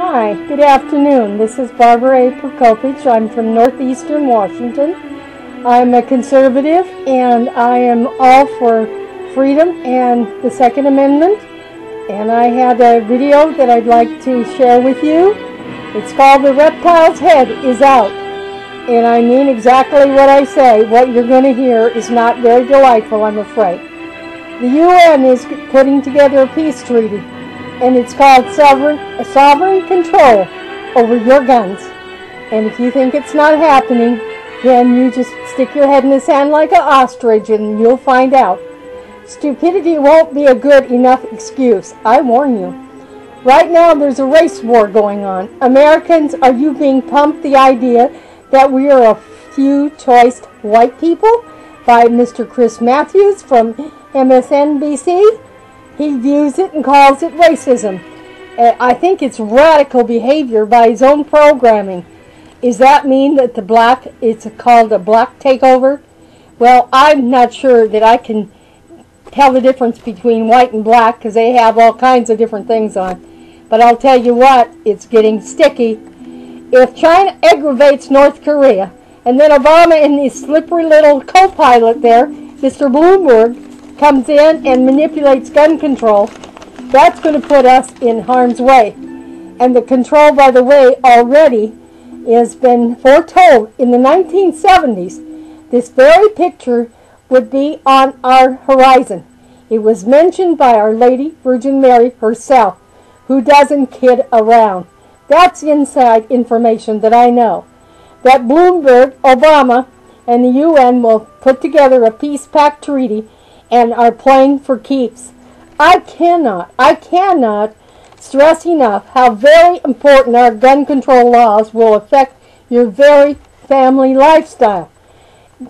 Hi, good afternoon. This is Barbara A. Prokopich. I'm from northeastern Washington. I'm a conservative and I am all for freedom and the Second Amendment. And I had a video that I'd like to share with you. It's called "The Reptile's Head is Out." And I mean exactly what I say. What you're going to hear is not very delightful, I'm afraid. The UN is putting together a peace treaty, and it's called sovereign control over your guns. And if you think it's not happening, then you just stick your head in the sand like an ostrich and you'll find out. Stupidity won't be a good enough excuse, I warn you. Right now there's a race war going on. Americans, are you being pumped the idea that we are a few choice white people by Mr. Chris Matthews from MSNBC? He views it and calls it racism. I think it's radical behavior by his own programming. Does that mean that it's called a black takeover? Well, I'm not sure that I can tell the difference between white and black because they have all kinds of different things on. But I'll tell you what, it's getting sticky. If China aggravates North Korea, and then Obama and his slippery little co-pilot there, Mr. Bloomberg, comes in and manipulates gun control, that's going to put us in harm's way. And the control, by the way, already has been foretold in the 1970s. This very picture would be on our horizon. It was mentioned by Our Lady Virgin Mary herself, who doesn't kid around. That's inside information that I know. That Bloomberg, Obama, and the UN will put together a peace pact treaty and are playing for keeps. I cannot stress enough how very important our gun control laws will affect your very family lifestyle.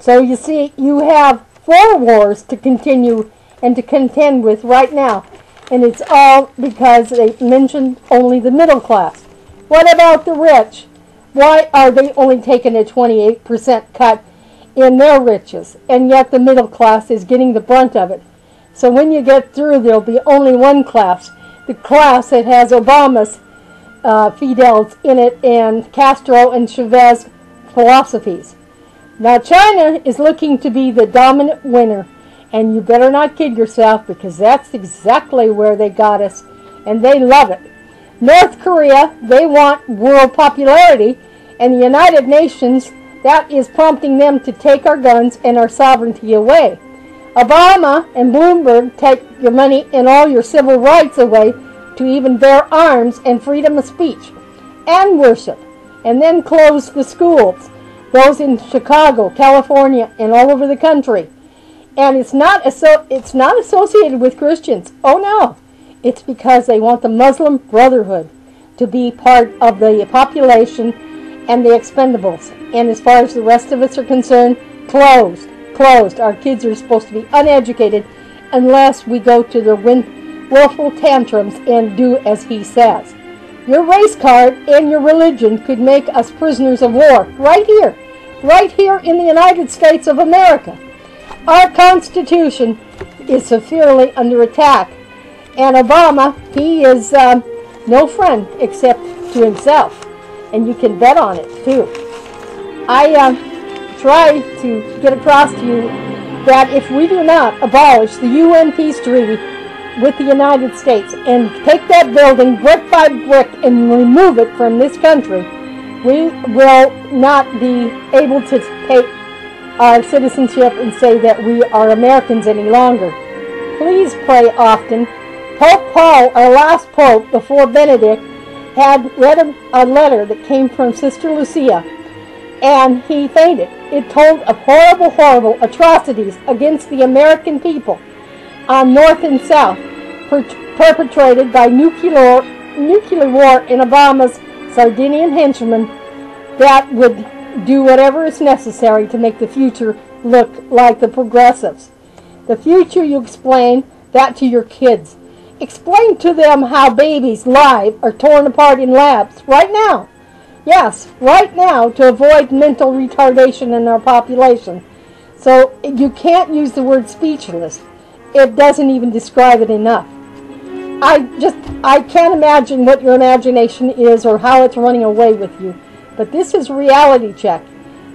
So you see, you have 4 wars to continue and to contend with right now. And it's all because they mentioned only the middle class. What about the rich? Why are they only taking a 28% cut in their riches, and yet the middle class is getting the brunt of it? So when you get through, there'll be only one class, the class that has Obama's Fidels in it and Castro and Chavez philosophies. Now China is looking to be the dominant winner, and you better not kid yourself because that's exactly where they got us, and they love it. North Korea, they want world popularity, and the United Nations, that is prompting them to take our guns and our sovereignty away. Obama and Bloomberg take your money and all your civil rights away to even bear arms and freedom of speech and worship, and then close the schools, those in Chicago, California, and all over the country. And it's not associated with Christians. Oh no, it's because they want the Muslim Brotherhood to be part of the population and the expendables. And as far as the rest of us are concerned, closed. Our kids are supposed to be uneducated unless we go to their willful tantrums and do as he says. Your race card and your religion could make us prisoners of war right here in the United States of America. Our Constitution is severely under attack, and Obama, he is no friend except to himself, and you can bet on it too. I try to get across to you that if we do not abolish the UN peace treaty with the United States and take that building brick by brick and remove it from this country, we will not be able to take our citizenship and say that we are Americans any longer. Please pray often. Pope Paul, our last pope before Benedict, had read a letter that came from Sister Lucia, and he fainted. It told of horrible atrocities against the American people on North and South, perpetrated by nuclear war in Obama's Sardinian henchmen that would do whatever is necessary to make the future look like the progressives. The future, you explain that to your kids. Explain to them how babies live are torn apart in labs right now. Yes, right now, to avoid mental retardation in our population. So you can't use the word speechless. It doesn't even describe it enough. I can't imagine what your imagination is or how it's running away with you. But this is reality check.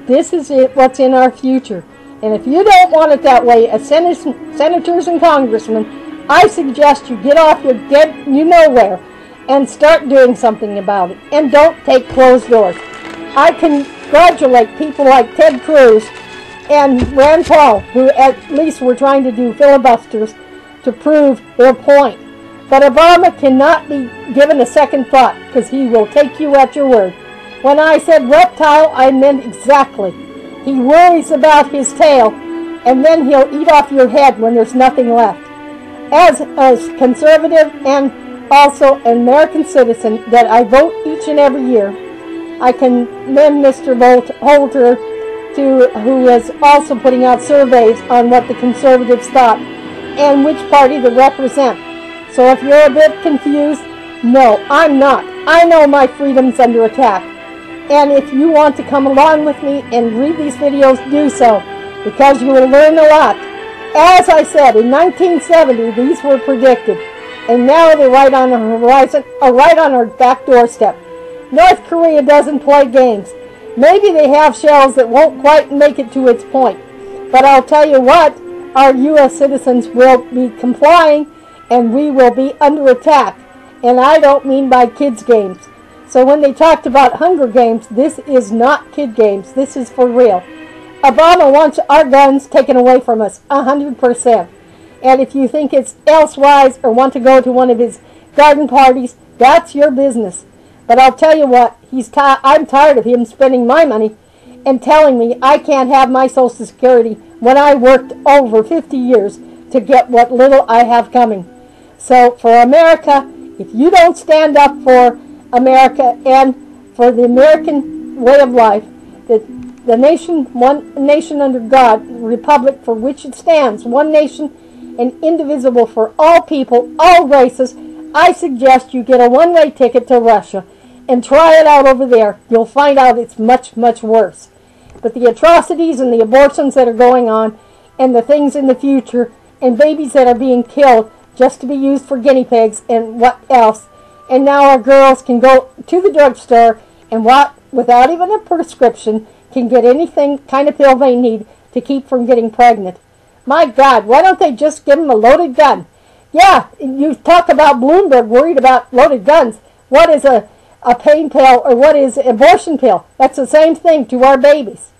This is what's in our future. And if you don't want it that way, as senators and congressmen, I suggest you get off your get-you-know-where and start doing something about it. And don't take closed doors. I congratulate people like Ted Cruz and Rand Paul, who at least were trying to do filibusters to prove their point. But Obama cannot be given a second thought, because he will take you at your word. When I said reptile, I meant exactly. He worries about his tail, and then he'll eat off your head when there's nothing left. As a conservative and also an American citizen that I vote each and every year, I commend Mr. Holter, who is also putting out surveys on what the conservatives thought and which party to represent. So if you're a bit confused, no, I'm not. I know my freedom's under attack. And if you want to come along with me and read these videos, do so, because you will learn a lot. As I said, in 1970, these were predicted, and now they're right on the horizon, or right on our back doorstep. North Korea doesn't play games. Maybe they have shells that won't quite make it to its point. But I'll tell you what, our U.S. citizens will be complying, and we will be under attack. And I don't mean by kids' games. So when they talked about Hunger Games, this is not kid games. This is for real. Obama wants our guns taken away from us, 100%. And if you think it's elsewise or want to go to one of his garden parties, that's your business. But I'll tell you what, I'm tired of him spending my money and telling me I can't have my Social Security when I worked over 50 years to get what little I have coming. So for America, if you don't stand up for America and for the American way of life, the nation, one nation under God, the republic for which it stands, one nation and indivisible for all people, all races, I suggest you get a one-way ticket to Russia and try it out over there. You'll find out it's much, much worse. But the atrocities and the abortions that are going on and the things in the future and babies that are being killed just to be used for guinea pigs and what else. And now our girls can go to the drugstore and without even a prescription can get anything kind of pill they need to keep from getting pregnant. My God, why don't they just give them a loaded gun? Yeah, you talk about Bloomberg worried about loaded guns. What is a pain pill or what is an abortion pill? That's the same thing to our babies.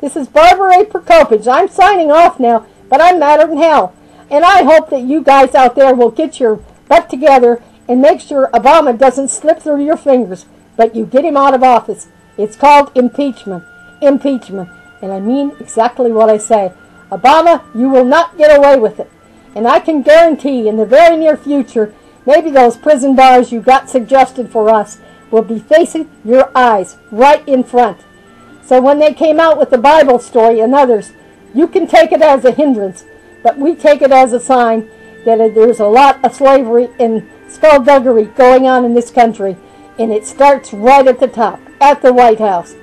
This is Barbara A. Prokopich. I'm signing off now, but I'm madder than hell. And I hope that you guys out there will get your butt together and make sure Obama doesn't slip through your fingers, but you get him out of office. It's called impeachment. Impeachment. And I mean exactly what I say. Obama, you will not get away with it. And I can guarantee in the very near future, maybe those prison bars you got suggested for us will be facing your eyes right in front. So when they came out with the Bible story and others, you can take it as a hindrance, but we take it as a sign that there's a lot of slavery and skullduggery going on in this country, and it starts right at the top, at the White House.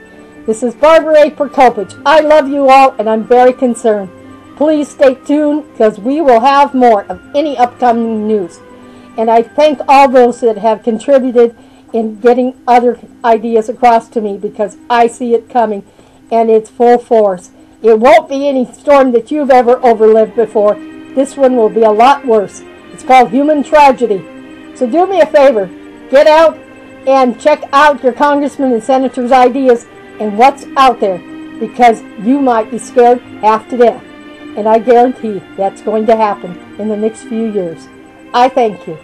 This is Barbara A. Prokopich. I love you all, and I'm very concerned. Please stay tuned, because we will have more of any upcoming news. And I thank all those that have contributed in getting other ideas across to me, because I see it coming, and it's full force. It won't be any storm that you've ever overlived before. This one will be a lot worse. It's called human tragedy. So do me a favor. Get out and check out your congressmen and senators' ideas and what's out there, because you might be scared half to death. And I guarantee that's going to happen in the next few years. I thank you.